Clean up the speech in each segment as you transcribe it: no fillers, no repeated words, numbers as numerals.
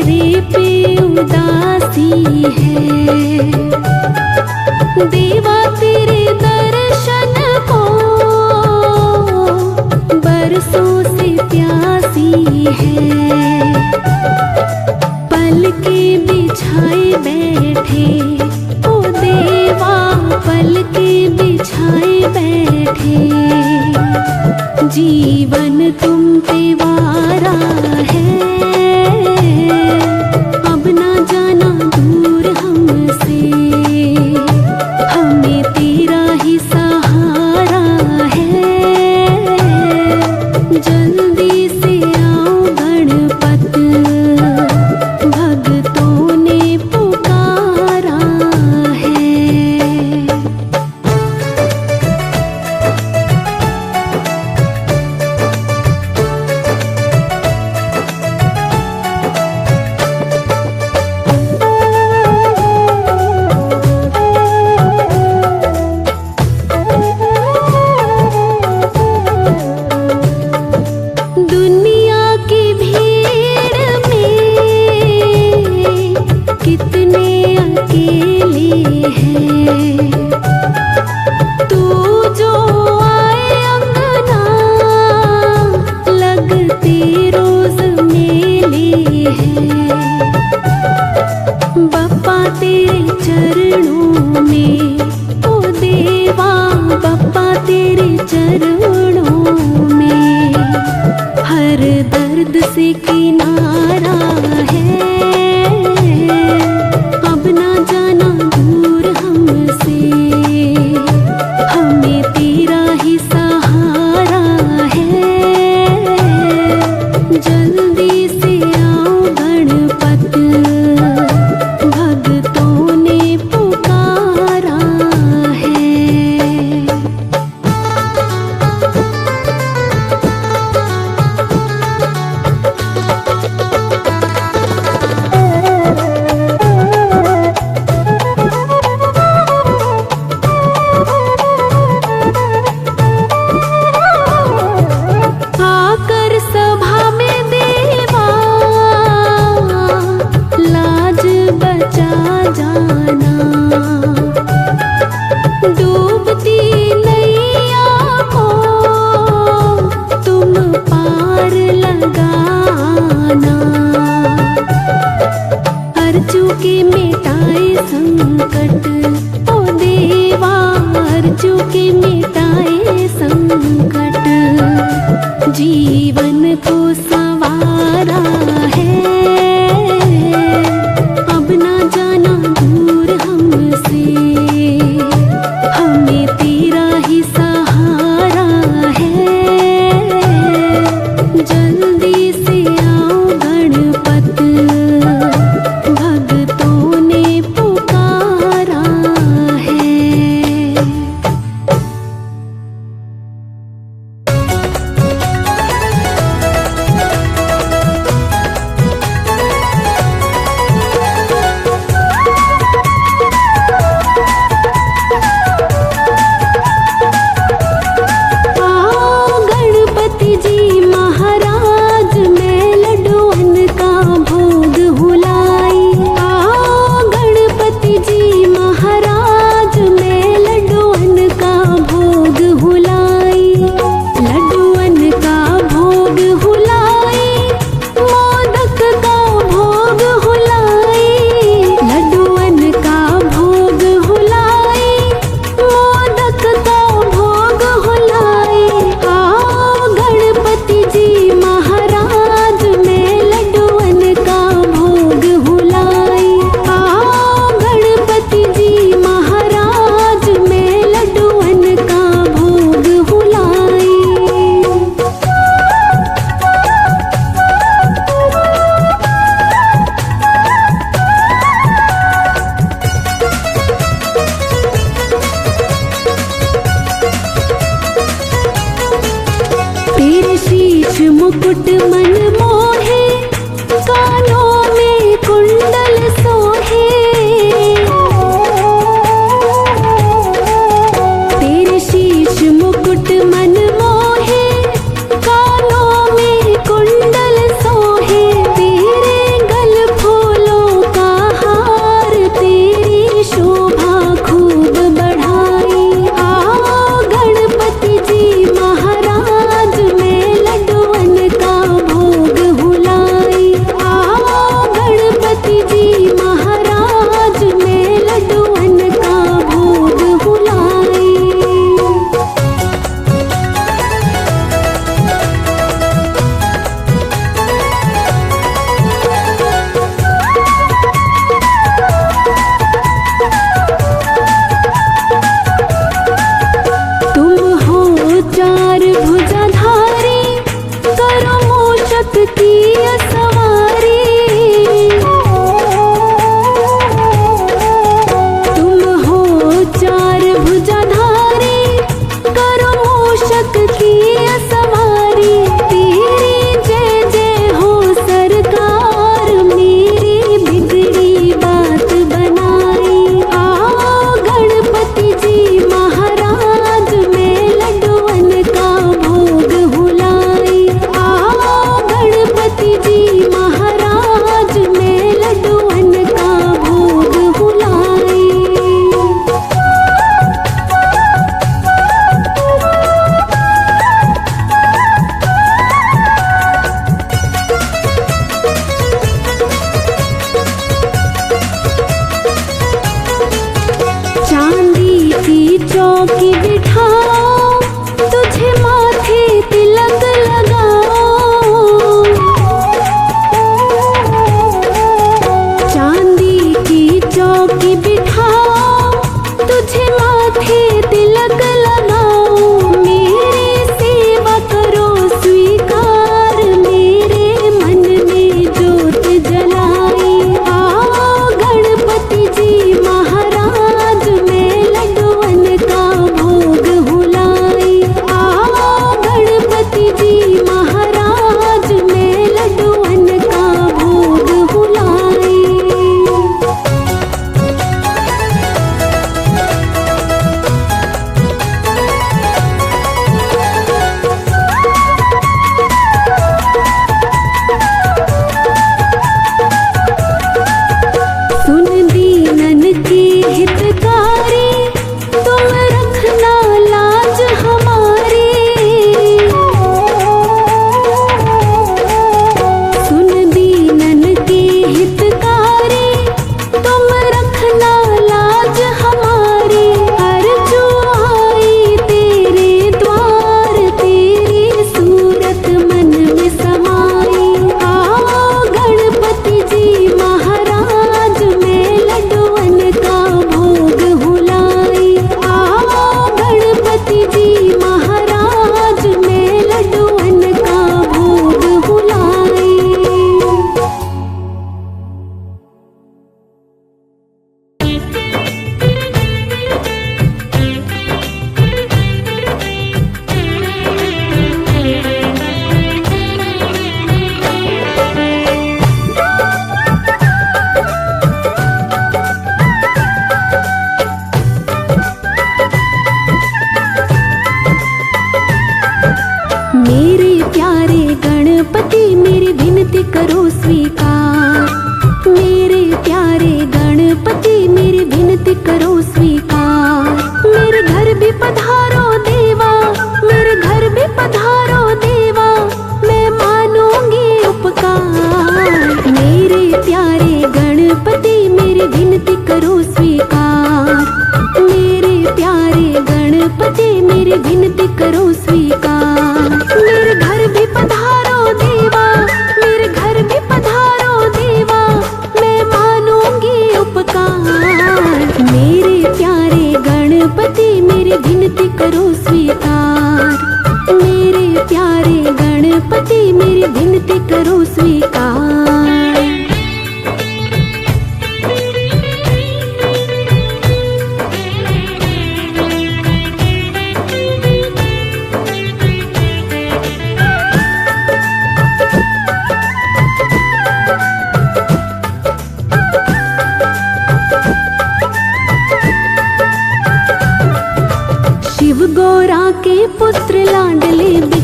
चेहरे पे उदासी है। देवा तेरे दर्शन को बरसों से प्यासी है। पलके बिछाए बैठे ओ देवा, पलके बिछाए बैठे। जीवन तुम पे वारा है, अब ना जाना दूर हमसे। हमें तेरा ही सहारा है। जल्दी से आओ गणपत, भक्तों ने पुकारा है। दुनिया की भीड़ में कितने अकेले हैं। तू जो आए अंगना, लगते रोज मेले हैं। बप्पा तेरे चरणों में ओ देवा, बप्पा तेरे चरणों में हर दर्द से किनारा है। अब ना जाना दूर हमसे, हमें तेरा ही सहारा है। जल्दी से आओ गणपत, भक्तों ने पुकारा है। आकर सभा में देवा, लाज बचा जाना। डूबती नैया को तुम पार लगाना। अर्जू के मिटाए संकट ओ देवा, अर्जू के मिटाए संकट। जीवन को संवारा है, अब ना जाना दूर हमसे। हमें तेरा ही सहारा है। जल्दी से आओ गणपत, भक्तों ने पुकारा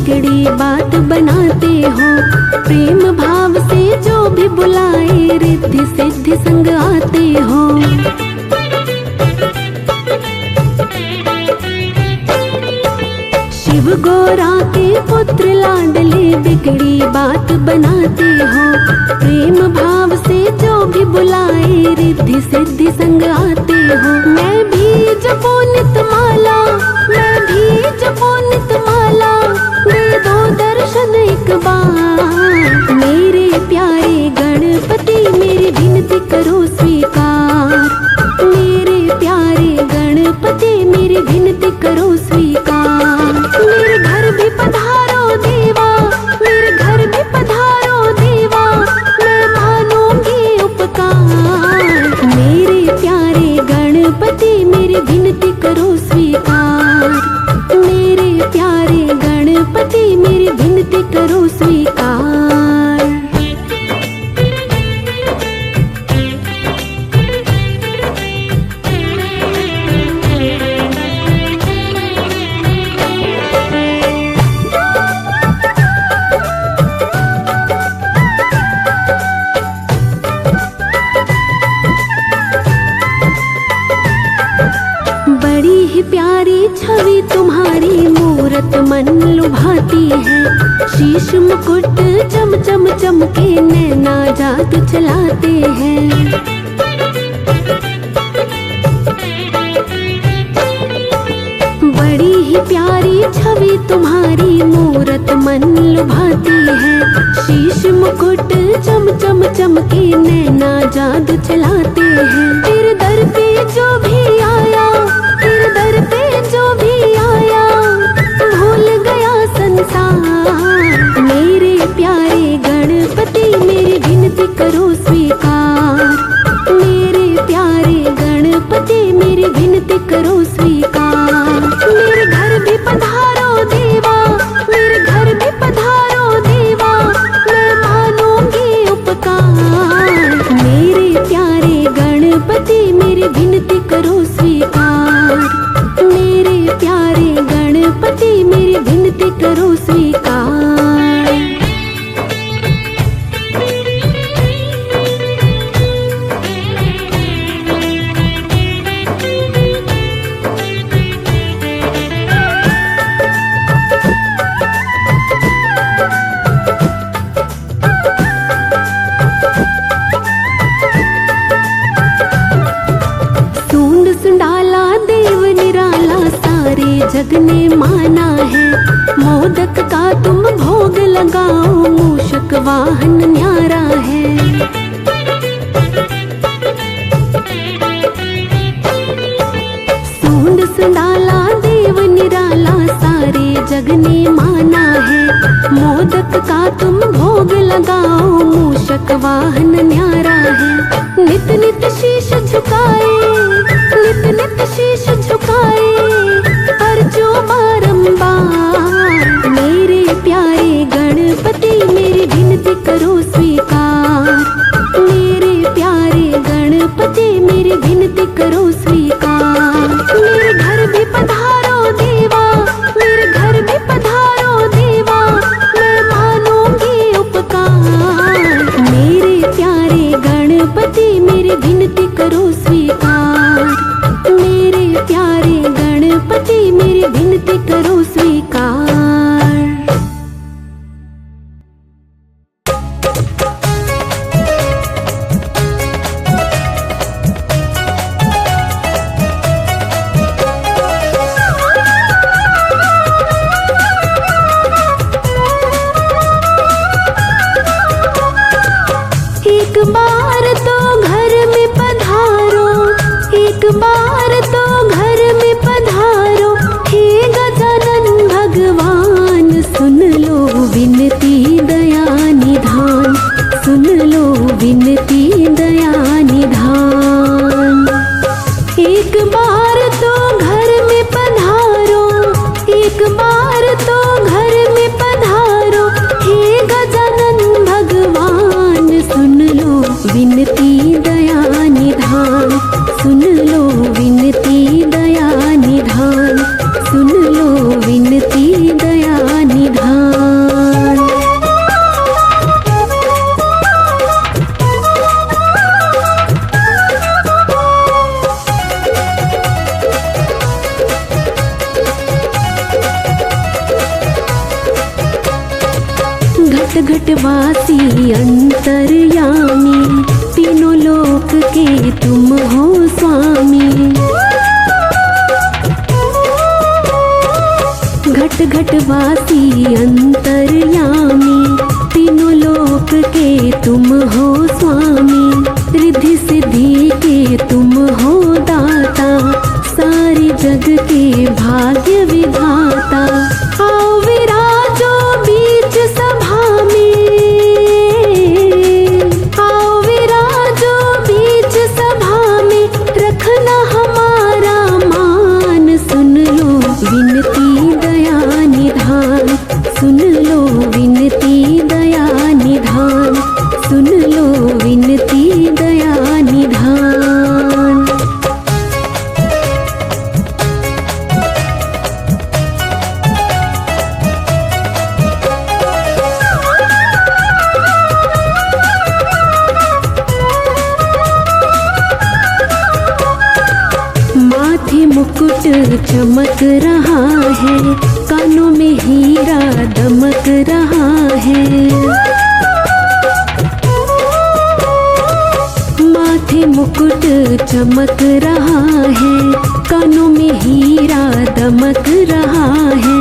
बिगड़ी बात बनाते हो। प्रेम भाव से जो भी बुलाए रिद्धि सिद्धि संग आते हो। शिव गौरा के पुत्र लाडले बिगड़ी बात बनाते हो। प्रेम भाव से जो भी बुलाए रिद्धि सिद्धि संग आते हो। मैं भी जपो नित माला, मैं भी जपो नित माला, दे दो दर्शन एक बार। मेरे प्यारे गणपति मेरी विनती करो स्वीकार। मेरे प्यारे गणपति मेरी विनती करो स्वीकार। मेरे घर भी पधारो देवा, मेरे घर भी पधारो देवा, मैं मानूंगी उपकार। मेरे प्यारे गणपति मेरी विनती करो स्वीकार। मेरे प्यारे गणपति मेरी विनती करो स्वीकार। प्यारी छवि तुम्हारी मूरत मन लुभाती है। शीश मुकुट चम चम चमके नैना जादू चलाते हैं। बड़ी ही प्यारी छवि तुम्हारी मूरत मन लुभाती है। शीश मुकुट चम चम चमके नैना जादू चलाते हैं। तेरे दर पे जो भी आया, तेरे दर पे जो भी आया, भूल गया संसार। मेरे प्यारे गणपति मेरी विनती करो स्वीकार। मेरे प्यारे गणपति मेरी विनती करो स्वीकार। मेरे घर भी पधारो देवा, मेरे घर भी पधारो देवा, मैं मानूंगी उपकार। मेरे प्यारे गणपति मेरी विनती करो स्वीकार। मेरे प्यारे गणपति मेरी विनती करो स्वीकार। जग ने माना है, मोदक का तुम भोग लगाओ, मूषक वाहन न्यारा है। सूंड संडाला देव निराला सारे जग ने माना है। मोदक का तुम भोग लगाओ, मूषक वाहन न्यारा है। नित नित शीश झुकाए, नित नित शीश झुकाए, जो बारंबार। मेरे प्यारे गणपति मेरी विनती करो स्वीकार। मेरे प्यारे गणपति मेरी विनती करो स्वीकार। मेरे घर भी पधारो देवा, मेरे घर भी पधारो देवा, मैं मानूंगी उपकार। मेरे प्यारे गणपति मेरी विनती करो स्वीकार। मेरे प्यारे गणपति मेरी विनती करो स्वीकार। एक बार तो घर में पधारो, एक बार तो घर में पधारो, हे गजानन भगवान। सुन लो विनती दया निधान, सुन लो विनती दया निधान। एक बार तो घर में पधारो, एक बार तो घर में पधारो, हे गजानन भगवान। सुन लो विनती दया निधान, सुन लो विनती दया निधान, सुन लो विनती दया निधान। वासी अंतर्यामी, तीनों लोक के तुम हो स्वामी। घट घट वासी अंतर्यामी, तीनों लोक के तुम हो स्वामी। रिद्धि सिद्धि के तुम हो दाता, सारे जग के भाग्य विधाता। आओ विराजो बीच सभा में, आओ विराजो बीच सभा में, रखना हमारा मान। सुन लो विनती दया निधान, सुन लो विनती दया निधान, सुन लो विनती दया निधान। माथे मुकुट चमक रहा है, कानों में हीरा दमक रहा है। माथे मुकुट चमक रहा है, कानों में हीरा दमक रहा है।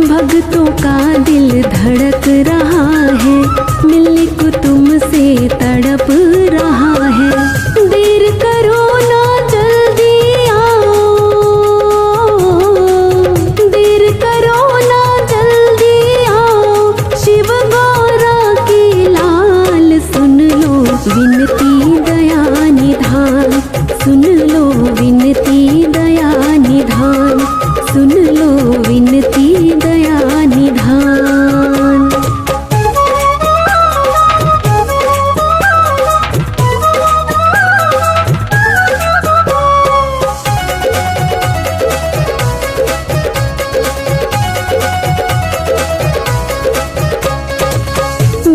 भक्तों का दिल धड़क रहा है, मिलने को तुमसे तड़प रहा है। देर करो ना जल्दी आओ, देर करो ना जल्दी आओ, शिव गौरा के लाल। सुन लो विनती दया निधान, सुन लो विनती दया निधान, सुन लो विनती दया निधान।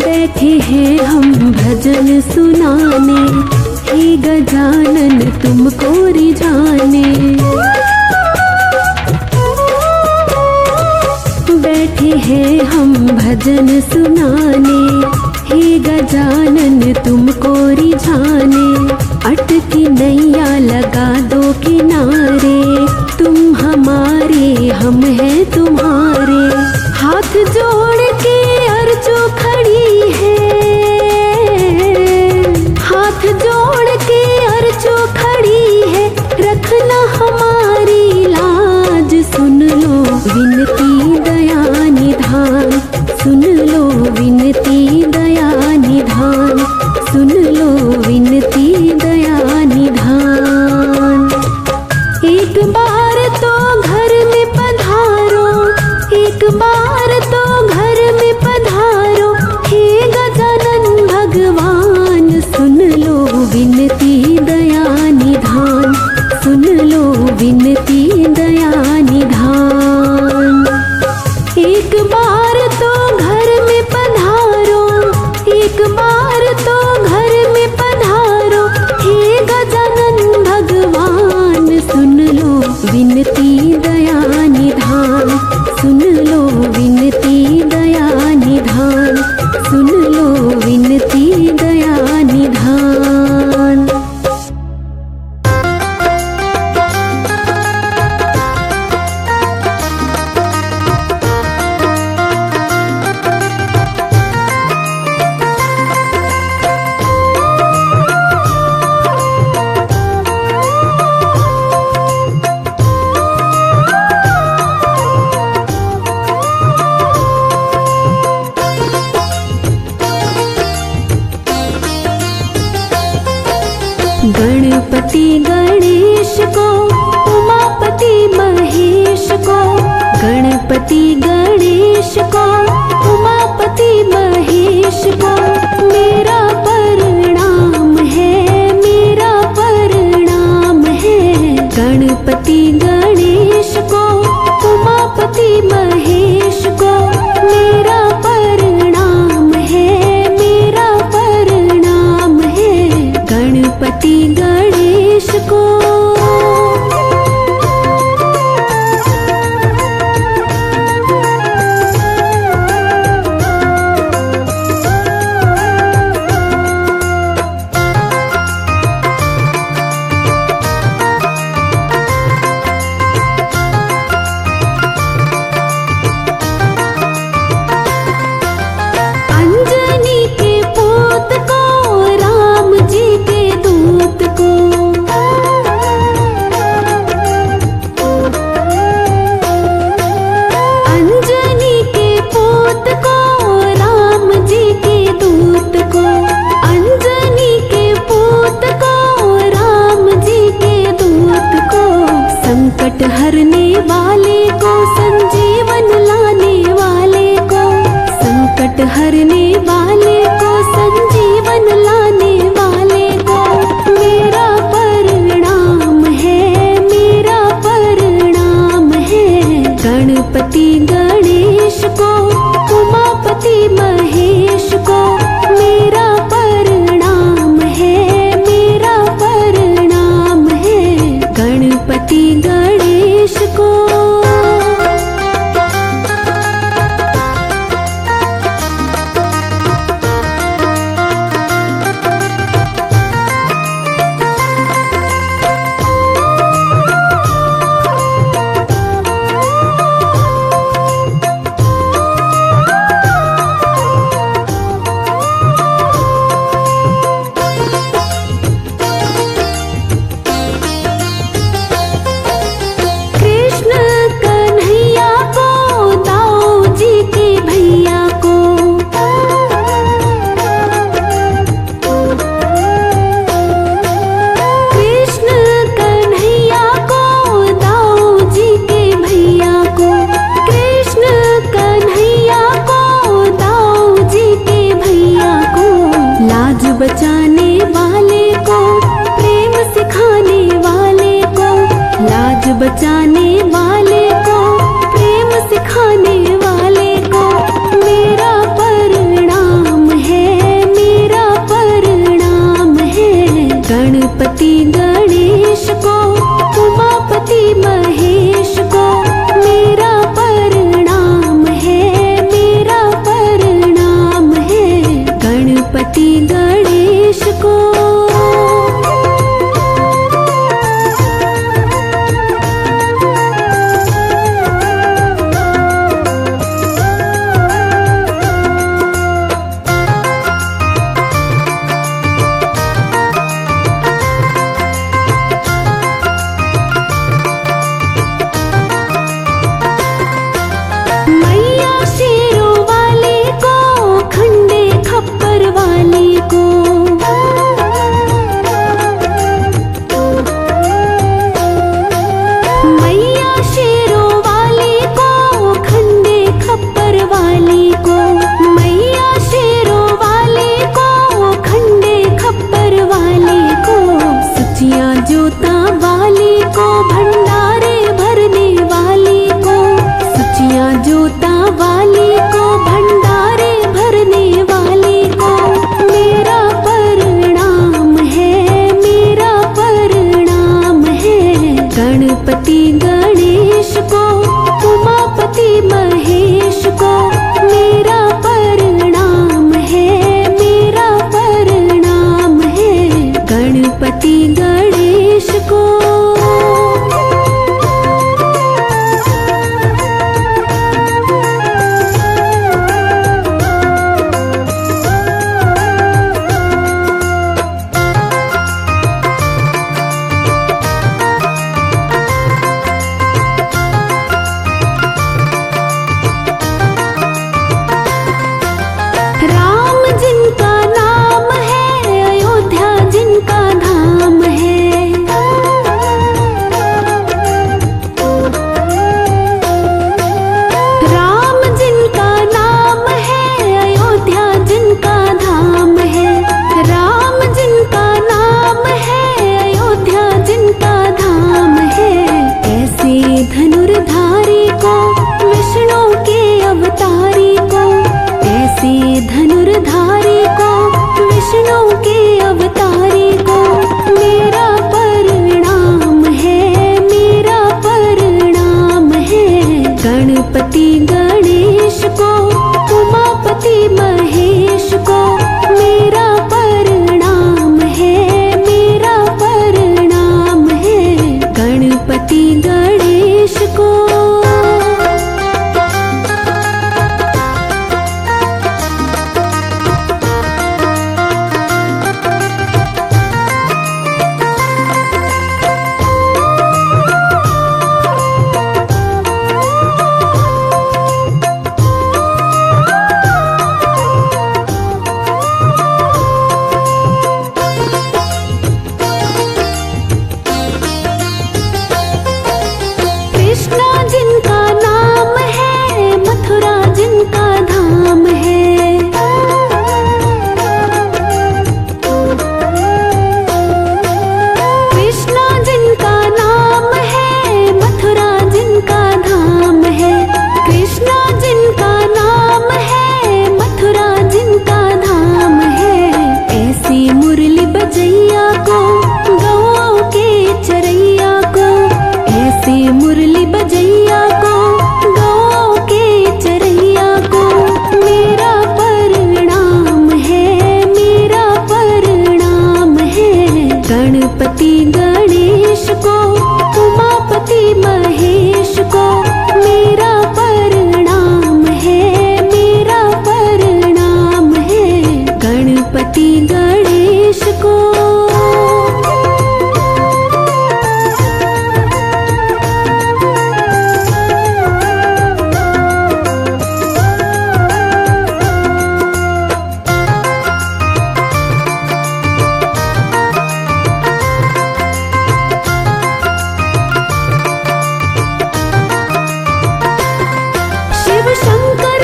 बैठे हैं हम भजन सुनाने, हे गजानन तुमको रिझाने। बैठे हैं हम भजन सुनाने, हे गजानन तुमको रिझाने। अटकी नैया लगा दो किनारे, तुम हमारे हम हैं तुम्हारे। हाथ जोड़ के अर्जो खड़ी है, हाथ जोड़ के अर्जो खड़ी है, रखना हमारी लाज। सुन लो विनती दया निधान, सुन लो विनती दया निधान, सुन लो विनती दया निधान। एक बार तो घर में पधारो, एक बार तो घर में पधारो, हे गजानन भगवान। सुन लो विनती दया निधान, सुन लो विनती दया निधान। एक बार तो घर में पधारो, एक बार तो घर में पधारो, हे गजानन भगवान। सुन लो विनती दया निधान, सुन लो विनती दया निधान, सुन लो विनती दया निधान। गणपति गणेश को, उमापति महेश को। गणपति गणेश को, उमापति महेश को। मेरा प्रणाम है, मेरा प्रणाम है। गणपति गणेश को, उमापति महेश को। मेरा प्रणाम है, मेरा प्रणाम है। गणपति गणेश को। गणपति गणेश को, उमापति महेश को मेरा प्रणाम है, मेरा प्रणाम है। गणपति गणेश को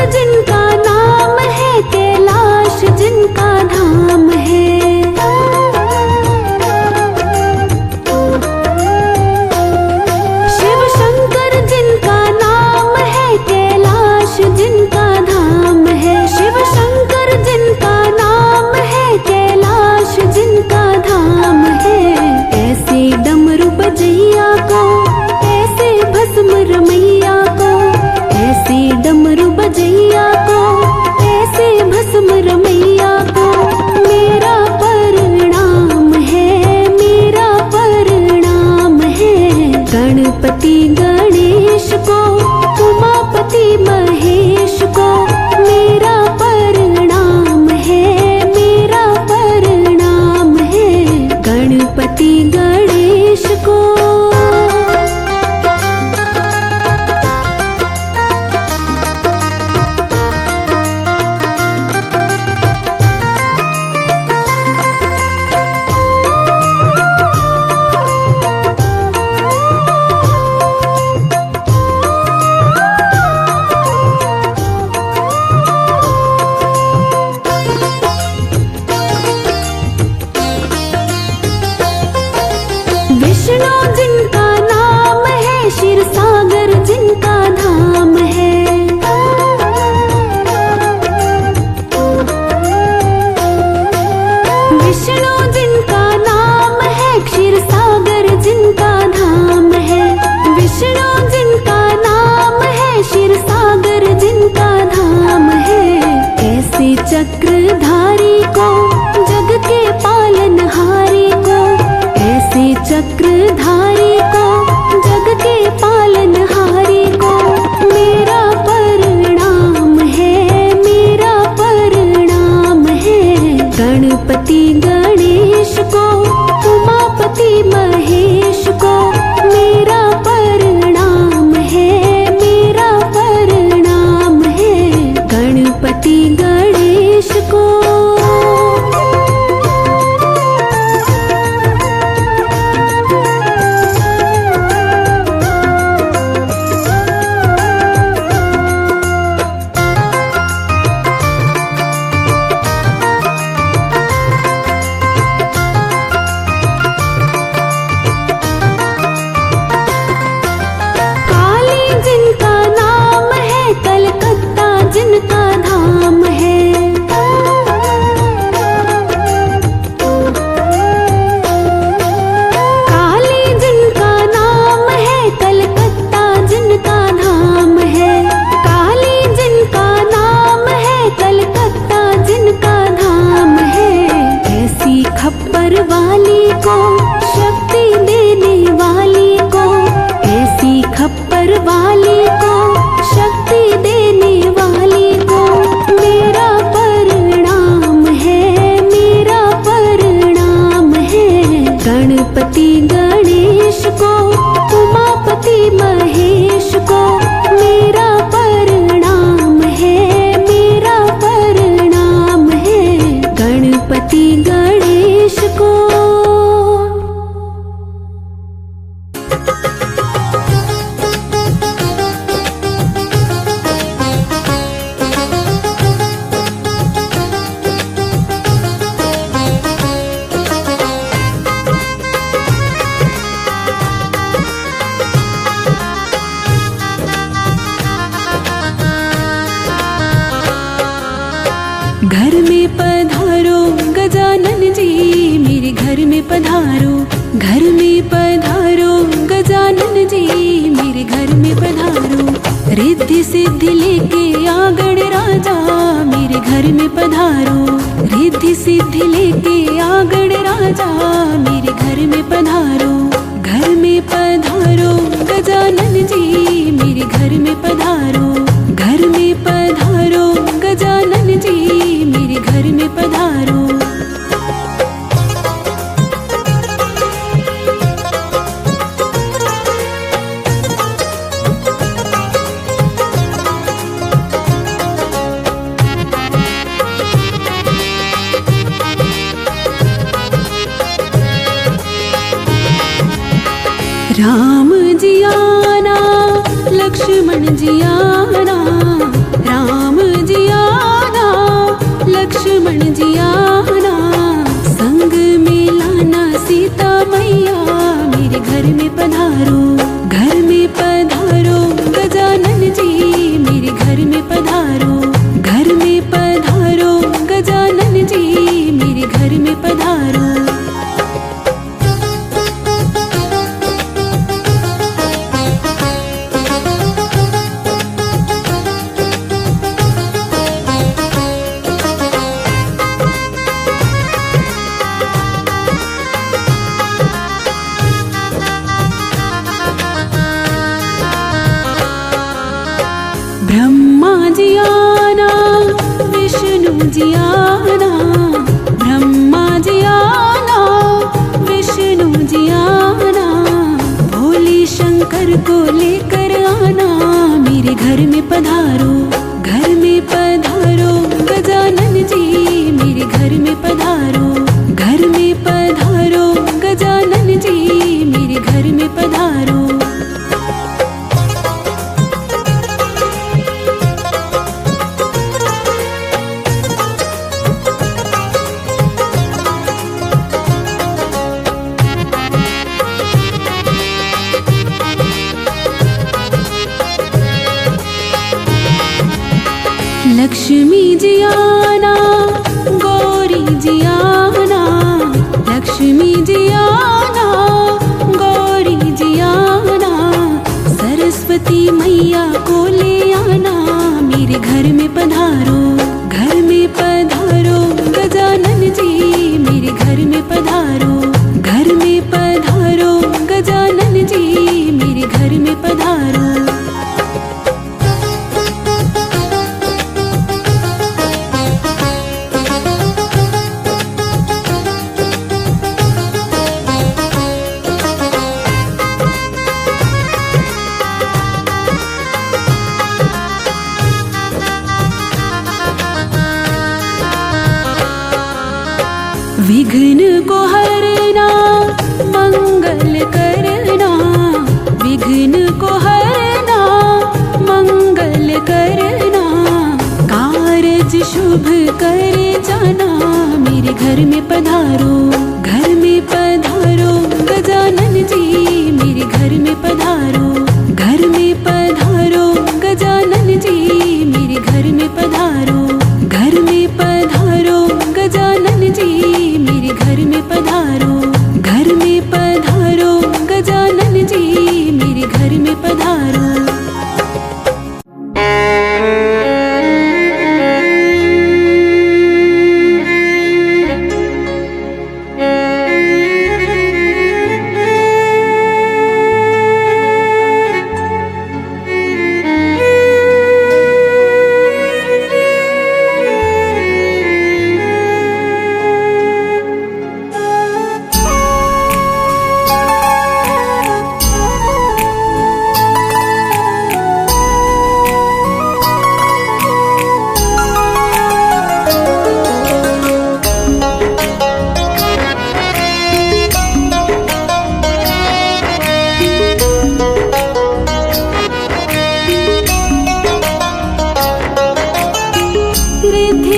जिनका नाम है कैलाश, जिनका धाम है। शिव शंकर जिनका नाम है कैलाश, जिनका धाम है। शिव शंकर जिनका नाम है कैलाश, जिनका धाम है। ऐसे डमरू बजैया को, ऐसे भस्म रमैया को, ऐसे डमरू बजैया को, ऐसे भस्म रमैया को मेरा प्रणाम है, मेरा प्रणाम है। गणपति गणेश को, उमापति महेश को मेरा प्रणाम है, मेरा प्रणाम है। गणपति गणेश को विष्णु जिनका नाम है, क्षीर सागर जिनका धाम है। विष्णु जिनका नाम है, क्षीर सागर जिनका धाम है। विष्णु जिनका नाम है, क्षीर सागर जिनका धाम है। ऐसे चक्रधारी को, जग के पालनहारी को, ऐसे चक्रधारी को, जग के पालनहारी को मेरा प्रणाम है, मेरा प्रणाम है। गणपति गणेश को, उमापति महेश को मेरा प्रणाम है, मेरा प्रणाम है। गणपति गणेश को जिनका धाम है। काली जिनका नाम है, कलकत्ता जिनका धाम है। काली जिनका नाम है, कलकत्ता जिनका धाम है। ऐसी खप्पर वाली को, शक्ति देने वाली को, ऐसी खप्पर वाली को, शक्ति देने वाली को मेरा प्रणाम है, मेरा प्रणाम है। गणपति गणेश को, उमापति महेश को मेरा प्रणाम है, मेरा प्रणाम है। गणपति गणेश को घर में पधारो गजानन जी, मेरे घर में पधारो। घर में पधारो गजानन जी, मेरे घर में पधारो। रिद्धि सिद्धि लेके आ गणराजा, मेरे घर में पधारो। रिद्धि सिद्धि लेके आ गणराजा, मेरे घर में पधारो, घर में पधारो गजानन जी, मेरे घर में पधारो, घर में पधारो गजानन जी, मेरे घर में पधारो। राम जी आना, लक्ष्मण जी आना, राम जी आना, लक्ष्मण जी आना, संग में लाना सीता मैया, मेरे घर में पधारो, घर में पधारो गजानन जी, मेरे घर में पधारो, घर में पधारो गजानन जी, मेरे घर में पधारो। ब्रह्मा जी आना, विष्णु जी आना, ब्रह्मा जी आना, विष्णु जी आना, भोले शंकर को लेकर आना, मेरे घर में पधारो, घर में पधारो गजानन जी, मेरे घर में पधारो, घर में पधारो गजानन जी, मेरे घर में पधारो। लक्ष्मी जी आना, गौरी जी आना, लक्ष्मी जी आना, गौरी जी आना, सरस्वती मैया को ले आना, मेरे घर में पधारो, घर में पधारो गजानन जी, मेरे घर में पधारो, घर में पधारो गजानन जी, मेरे घर में पधारो। विघ्न को हरना, मंगल करना, विघ्न को हरना, मंगल करना, कारज शुभ कर जाना, मेरे घर में पधारो, घर में पधारो गजानन जी, मेरे घर में पधारो, घर में पधारो गजानन जी, मेरे घर में पधारो, घर में पधारो गजानन जी, मेरे घर में पधारो, घर में पधारो गजानन जी, मेरे घर में पधारो।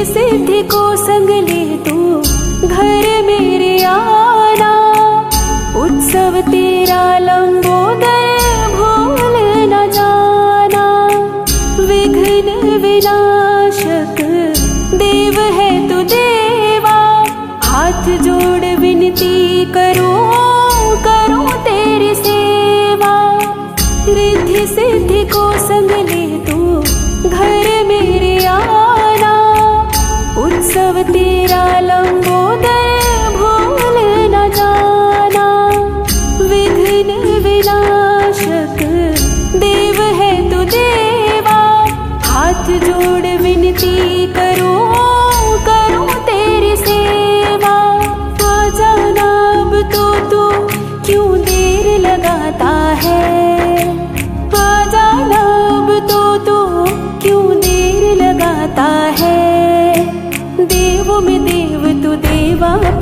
सिद्धि को संग ले तू घर मेरे आना, उत्सव तेरा लंबोदर भूल न जाना, विघ्न विनाशक देव है तू देवा, हाथ जोड़ विनती करो करो तेरी सेवा, रिद्धि सिद्धि को संग ले तू घर मेरे आना, उत्सव तेरा लंबोदर भूल न जाना।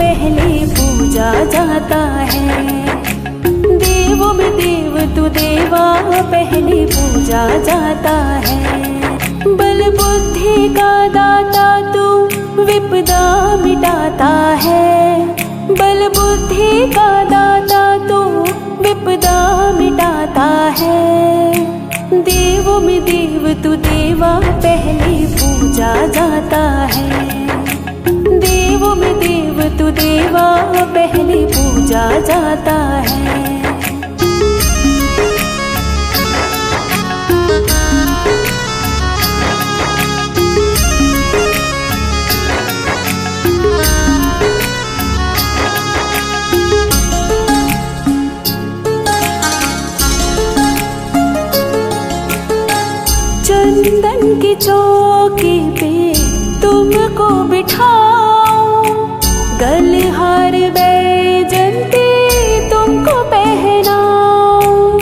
पहले पूजा जाता है। देवों में देव तू देवा पहले पूजा जाता है। बल बुद्धि का दाता तू विपदा मिटाता है। बल बुद्धि का दाता तू विपदा मिटाता है। देवों में देव तू देवा पहले पूजा जाता है। देवों में देव तू देवा पहले पूजा जाता है। चंदन की चौकी पे तुमको बिठाऊं, गलहार बैजंती तुमको पहनाऊं।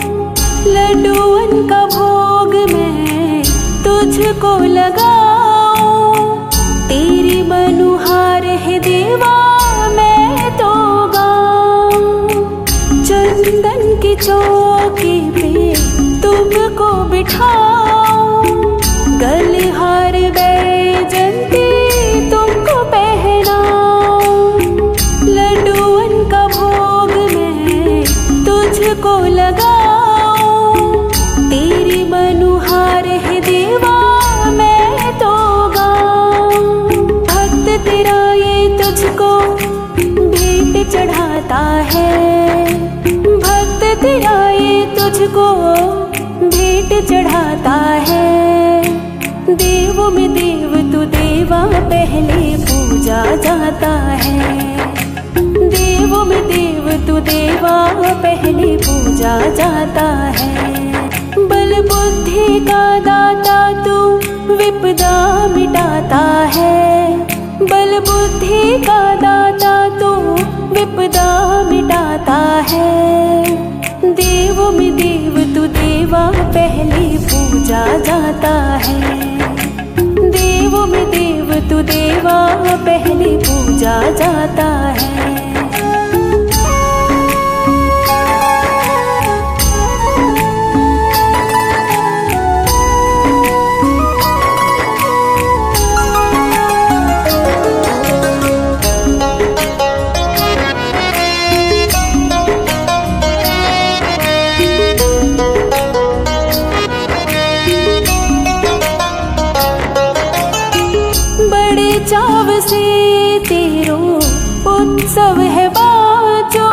लड्डूअन का भोग मैं तुझको लगाऊं। तेरी मनुहार है देवा मैं तो गाऊं। चंदन की चौकी पे तुमको बिठाऊं, गलहार बैजंती तुमको पहनाऊं। लड्डूअन का भोग मैं तुझको लगाऊं। तेरी मनुहार है देवा मैं तो गाऊं। भक्त तेरा ये तुझको भेंट चढ़ाता है। भक्त तेरा ये तुझको भेंट चढ़ाता है। देवों में देव तू देवा पहले पूजा जाता है। देवों में देव तू देवा पहले पूजा जाता है। बल बुद्धि का दाता तू विपदा मिटाता है। बल बुद्धि का दाता तू विपदा मिटाता है। देवों में देव तू देवा पहले पूजा जाता है। देवों में देव तू देवा पहले पूजा जाता है। चाव से तेरो उत्सव है बाजो।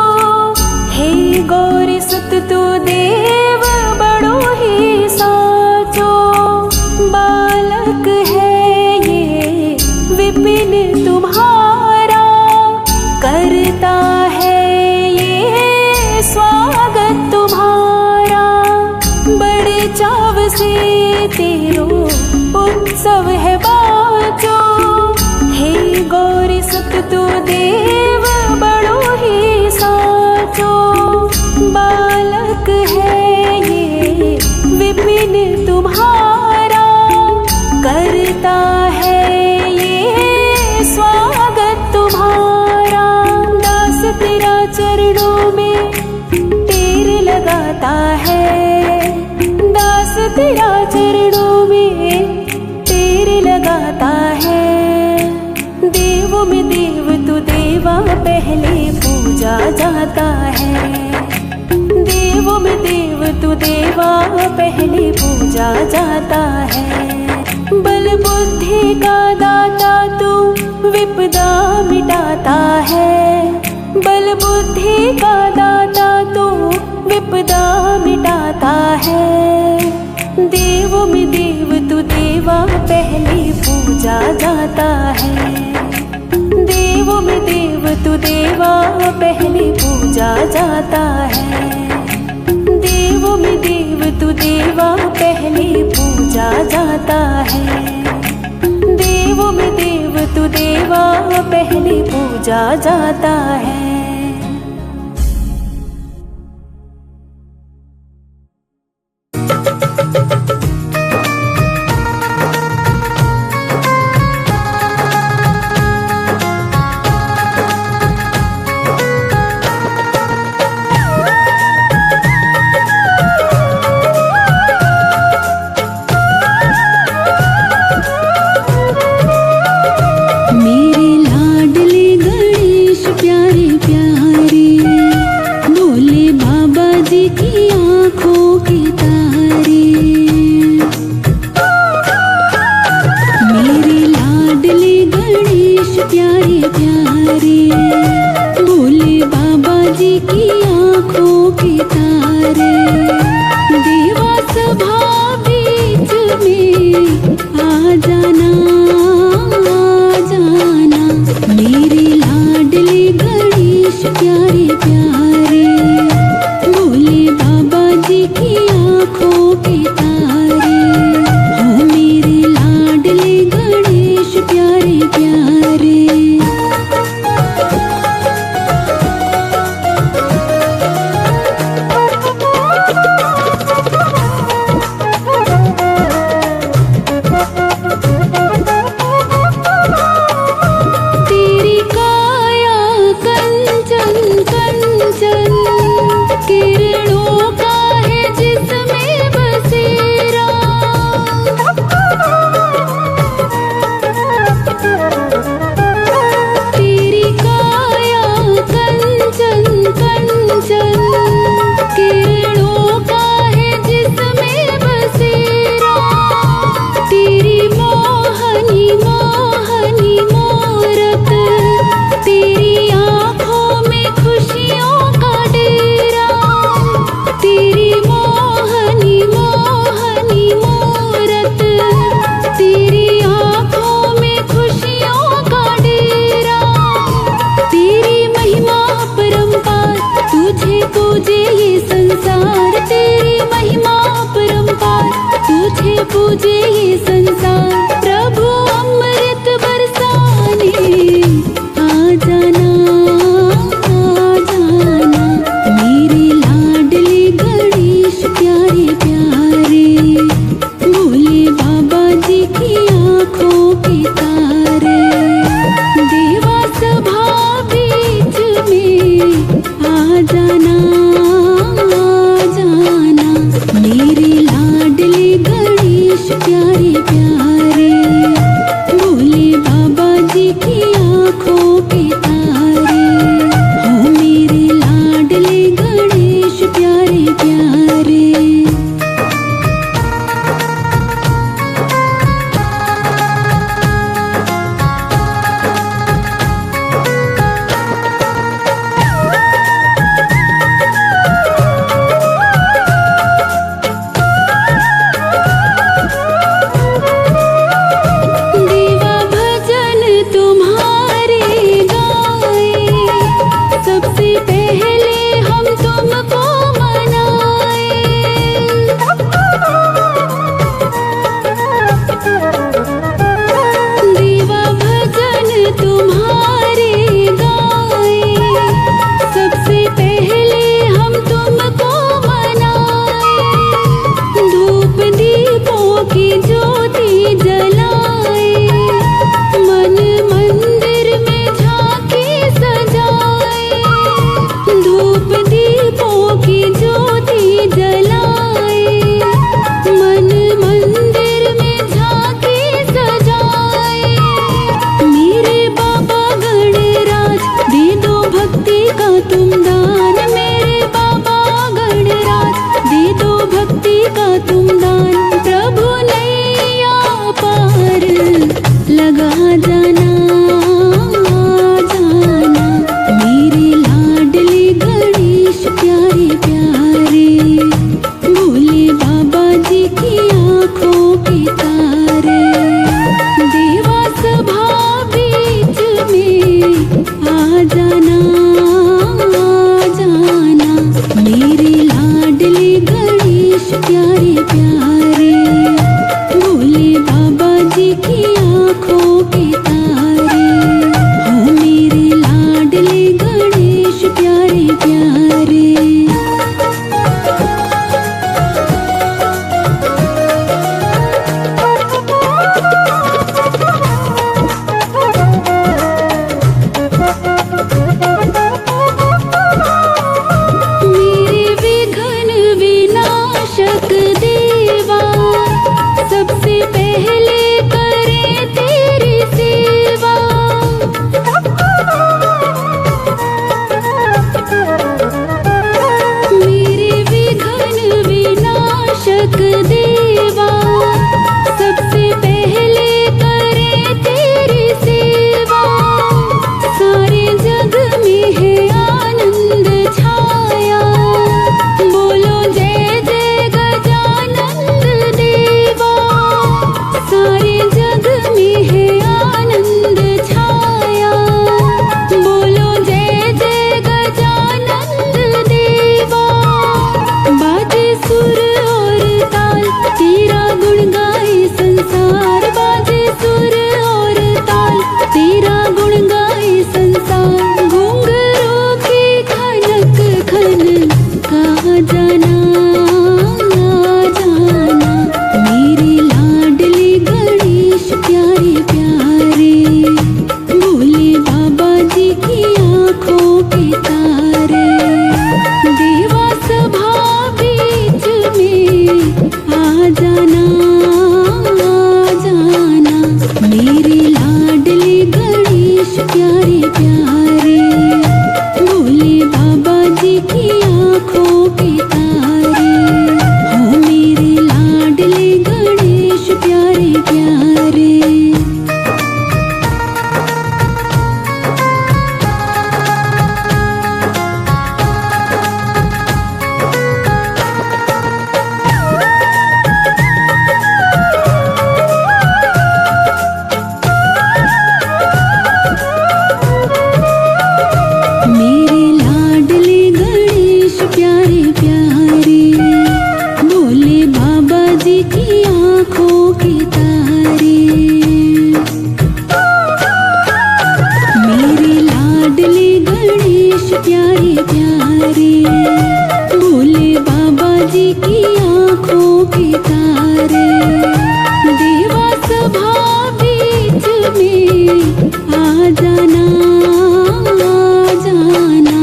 हे गौरी सुत तू देव बड़ो ही साचो। बालक है ये विपिन तुम्हारा, करता है ये स्वागत तुम्हारा। बड़े चाव से तेरो उत्सव है बाजो। हे गौरी सुत तू देव बड़ो ही साचो। बालक है ये विपिन तुम्हारा, करता है ये स्वागत तुम्हारा। दास तेरा चरणों में टेर लगाता है। दास तेरा चरणों में टेर लगाता है। देवों में देव तू देवा पहले पूजा जाता है। देवों में देव तू देवा पहले पूजा जाता है। बल बुद्धि का दाता तू विपदा मिटाता है। बल बुद्धि का दाता तू विपदा मिटाता है। देवों में देव तू देवा पहले पूजा जाता है। देवों में देव तू देवा पहले पूजा जाता है। देवों में देव तू देवा पहले पूजा जाता है। देवों में देव तू देवा पहले पूजा जाता है। जी की आँखों के तारे, मेरे लाडले गणेश प्यारे प्यारे, भोले बाबा जी की आँखों के तारे। देवा सभा बीच में आ जाना, आ जाना, मेरे लाडले गणेश प्यारे प्यारे, भोले बाबा जी की आँखों के तारे, हो मेरे लाडले गणेश प्यारे प्यारे। तेरी काया कंचन कंचन, किरणों का है जिसमें बसेरा। तेरी काया कंचन कंचन, किरणों का है जिसमें बसेरा। तेरी मोहनी मोहनी मूरत, तेरी आँखों में खुशियों का डेरा। तेरी मोहनी मोहनी मूरत, तेरी आँखों में खुशियों का डेरा। तेरी महिमा परंपार, तुझे पूजे ये संसार। तेरी महिमा परंपार, तुझे पूजे ये संसार। प्रभु अमृत बरसाने आ जाना, आ जाना, मेरे लाडले गणेश प्यारे प्यारे, भोले बाबा जी की आँखों के तारे। देवा सभा बीच में आ जाना, आ जाना, मेरे लाडले गणेश प्यारे प्यारे, भोले बाबा जी की आँखों के तारे, हो मेरे लाडले गणेश प्यारे प्यारे। देवा भजन तुम्हारे गाए, सबसे पहले हम तुमको मनाए। देवा भजन तुम्हारे गाए, सबसे पहले हम तुमको मनाए। धूप दीपों की ज्योति जलाए, मन मंदिर में झांकी सजाए। धूप दीपों की ज्योति जलाए, मन मंदिर में झांकी सजाए। मेरे बाबा गणराज, दे दो भक्ति का तुम दान। मेरे बाबा गणराज, दे दो भक्ति का तुम दान। प्रभु नैया पार लगा जाना, आ जाना, मेरे लाडले गणेश प्यारे प्यारे, भोले बाबा जी की आँखों के तारे। देवा सभा बीच में आ जाना, आ जाना, मेरे लाडले गणेश प्यारे प्यारे, भोले बाबा जी की आँखों के तारे, हो मेरे लाडले गणेश प्यारे प्यारे। मेरे विघ्न विनाशक देवा, सबसे पहले करे तेरी सेवा। की आंखों के तारे हो मेरे लाडले गणेश प्यारे प्यारे। मेरे लाडले गणेश प्यारे प्यारे भोले बाबा जी की आंखों के तारे। मेरे लाडले गणेश प्यारे प्यारे भोले बाबा जी की आंखों के तारे। देवा सभा बीच में आ जाना जाना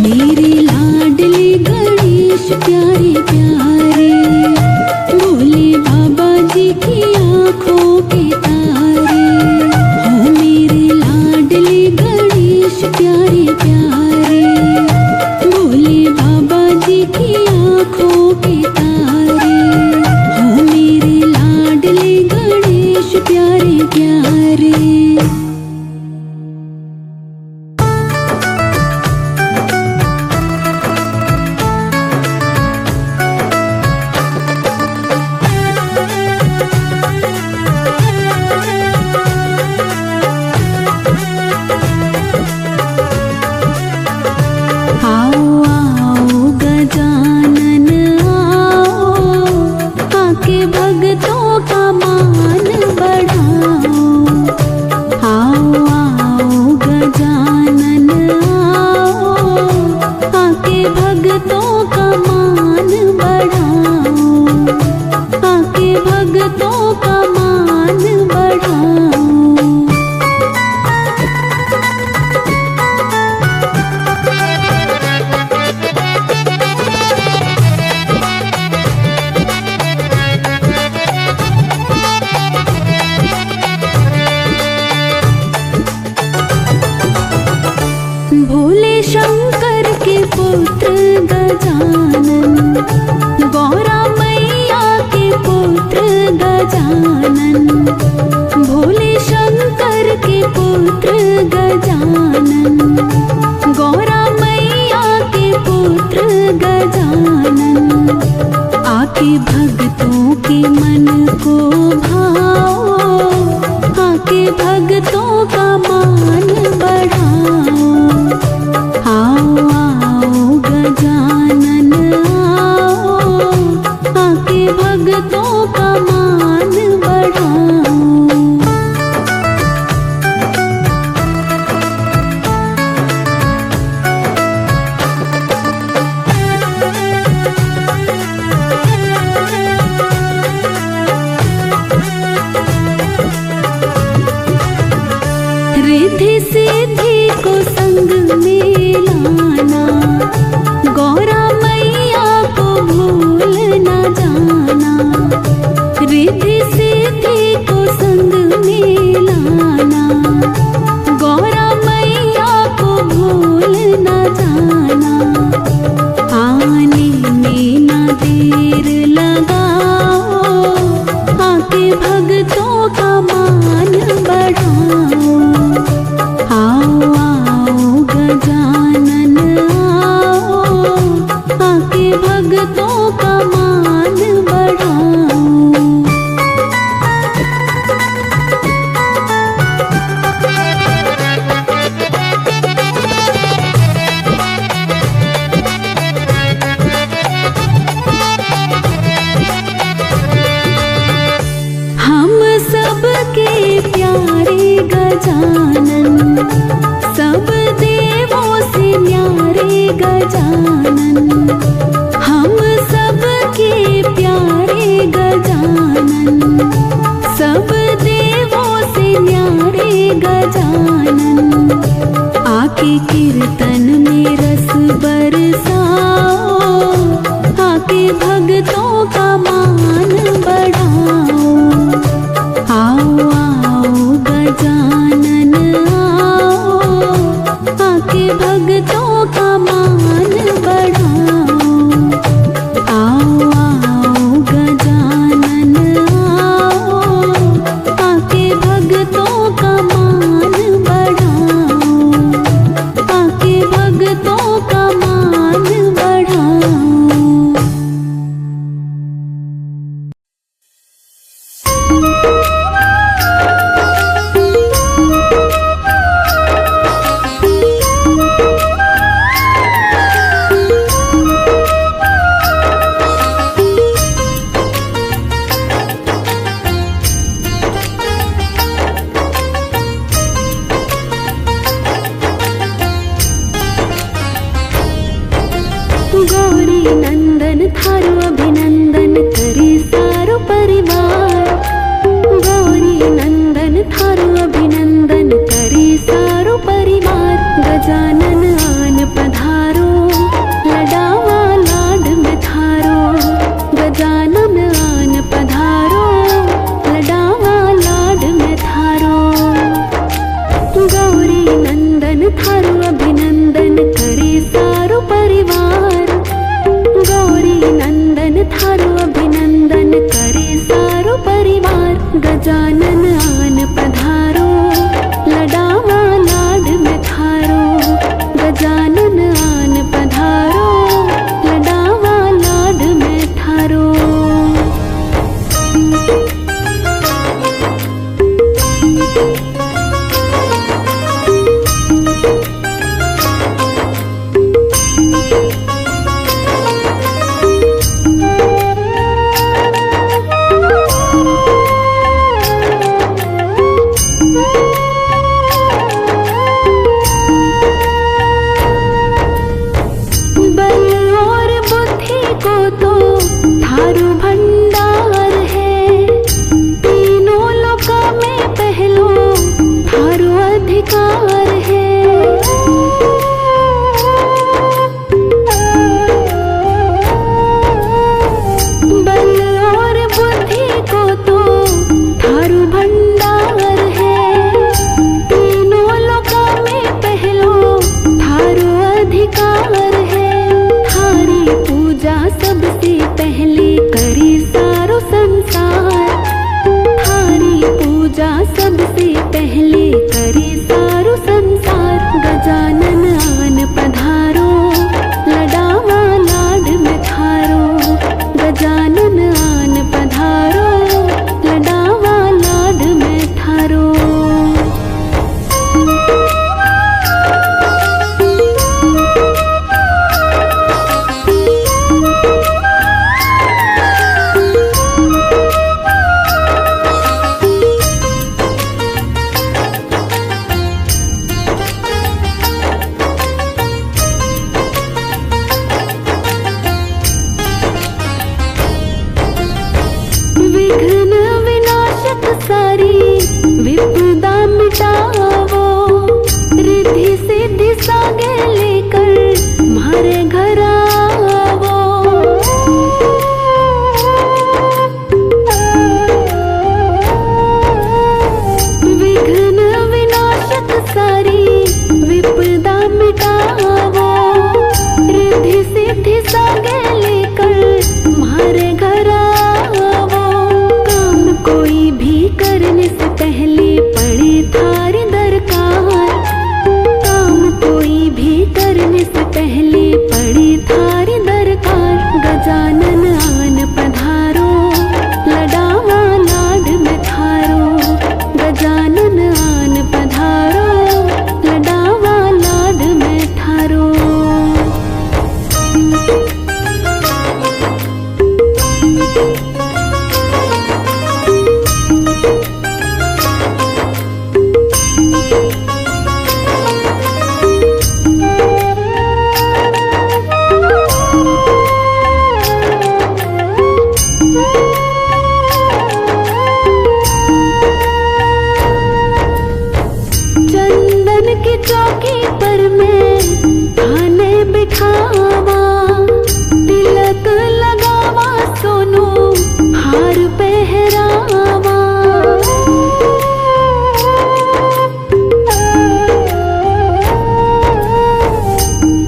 मेरे लाडले गणेश प्यारे प्यारे भोले बाबा जी की आंखों के तारे हो मेरे लाडले गणेश प्यारे प्यारे भोले बाबा जी की आंखों के तारे हो मेरे लाडले गणेश प्यारे प्यारे। आओ आओ गजानन आओ आके भक्तों का मान बढ़ाओ। आओ आओ गजानन आओ आके भक्तों का मान बढ़ाओ। आके भक्तों का मान बढ़ाओ। भोले शंकर के पुत्र गजानन गौरा मैया के पुत्र गजानन। भोले शंकर के पुत्र गजानन गौरा मैया के पुत्र गजानन। आके भक्तों के मन को भाओ आके भक्तों का मान बढ़ाओ। आओ आओ गजानन आओ आके भक्तों का मान बढ़ाओ। रिद्धि सिद्धि को संग में लाना गौरा मैया को भूल न जाना। रिद्धि सिद्धि को संग में लाना गौरा मैया को भूल न जाना। आने में न देर लगाओ आके भक्तों का मान बढ़ाओ। आओ आओ गजानन आओ आके भक्तों का मान बढ़ाओ। हम सबके प्यारे गजानन सब देवों से न्यारे गजानन। हम सबके प्यारे गजानन सब देवों से न्यारे गजानन। आके कीर्तन में रस बरसाओ आके भक्तों का मान बढ़ाओ। आओ आओ गजानन आओ आके भक्तों का मान बढ़ाओ। गौरी नंदन थारो अभिनंदन करे सारो परिवार। गौरी नंदन थारो अभिनंदन करे सारो परिवार। गजानन आन पधारो लडावा लाड में थारो। गजानन आन पधारो लडावा लाड में थारो। गौरी नंदन थारो अभिनंदन करे सारो परिवार। गौरी नंदन थारो अभिनंदन करे सारो परिवार। गजानन आन पधारो लडावा लाड में थारो। गजानन आन पधारो लडावा लाड में थारो। थारू भंडार है तीनों लोक में पहलो थारू अधिकार है। बल और बुद्धि को तो थारू भंडार है। तीनों लोक में पहलो थारू अधिकार है। थारी पूजा सबसे पहले करे सारो संसार। थारी पूजा सबसे पहले करे सारो संसार। गजानन आन पधारो लडावा लाड में थारो। गजानन आन पधारो लडावा लाड में थारो। विघ्न विनाशक सारी विपदा मिटावो। रिद्धि सिद्धि सागे लेकर मारे घर आवो। विघ्न विनाशक सारी विपदा मिटावो। रिद्धि सिद्धि सागे लेकर मारे घर आवो। कोई भी करने से पहले पड़े थारी दरकार। काम कोई भी करने से पहले पड़े थारी दरकार। गजानन आन पधारो लडावा लाड में थारो। गजानन आन पधारो लडावा लाड में थारो। चंदन की चौकी पर मैं थाने बिठावा। तिलक लगावा सोनू हार पहरावा।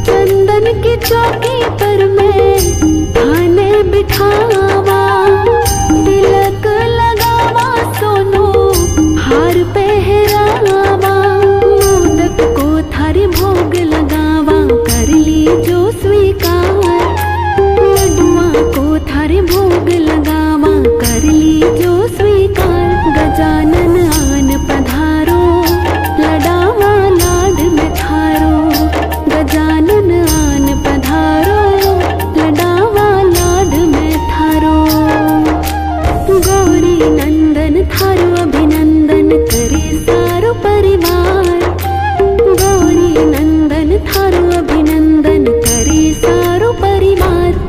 चंदन की चौकी पर मैं थाने बिठावा। तिलक लगावा सोनू हार पहरावा। मोदक को थारी भोग लगावा कर ली जो स्वीकार। लड्डुआ को थारे भोग लगावा कर ली जो स्वीकार। गजानन आन पधारो लडावा लाड में थारो। गजानन आन पधारो लडावा लाड में थारो।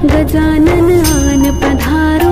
गजानन आन पधारो।